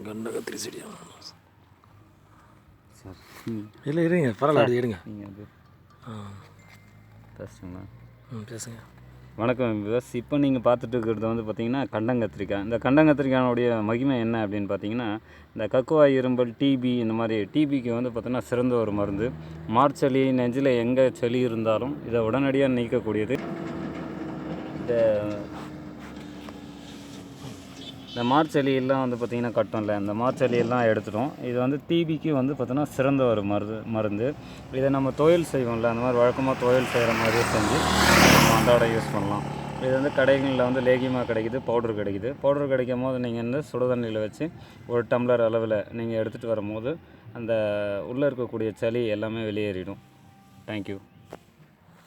கண்டகத்திரி செடியா சார்? இல்லை இருங்க, பரவாயில்ல, அப்படி எடுங்க. நீங்கள் அது பேசுங்களா? பேசுங்க. வணக்கம் விவஸ். இப்போ நீங்கள் பார்த்துட்டு இருக்கிறது வந்து பார்த்திங்கன்னா கண்டங்கத்திரிக்காய். இந்த கண்டங்கத்திரிக்காயோடைய மகிமை என்ன அப்படின்னு பார்த்தீங்கன்னா, இந்த கக்குவாய், இரும்பல், டிபி, இந்த மாதிரி டிபிக்கு வந்து பார்த்திங்கன்னா சிறந்த ஒரு மருந்து. மார்ச்சளி, நெஞ்சில் எங்கே சளி இருந்தாலும் இதை உடனடியாக நீக்கக்கூடியது. இந்த மார்ச்சளியெல்லாம் வந்து பார்த்திங்கன்னா கட்டும்ல, இந்த மார்ச்சளியெல்லாம் எடுத்துட்டோம். இது வந்து டிபிக்கு வந்து பார்த்திங்கன்னா சிறந்த ஒரு மருந்து. இதை நம்ம துவையல் செய்வோம்ல, அந்த மாதிரி வழக்கமாக துவையல் செய்கிற மாதிரியே செஞ்சு நம்ம அன்றாட யூஸ் பண்ணலாம். இது வந்து கடைகளில் வந்து லேகியமாக கிடைக்குது, பவுட்ரு கிடைக்குது. பவுட்ரு கிடைக்கும் போது நீங்கள் வந்து சுடுதண்ணியில் வச்சு ஒரு டம்ளர் அளவில் நீங்கள் எடுத்துகிட்டு வரும்போது அந்த உள்ளே இருக்கக்கூடிய சளி எல்லாமே வெளியேறிடும். தேங்க்யூ.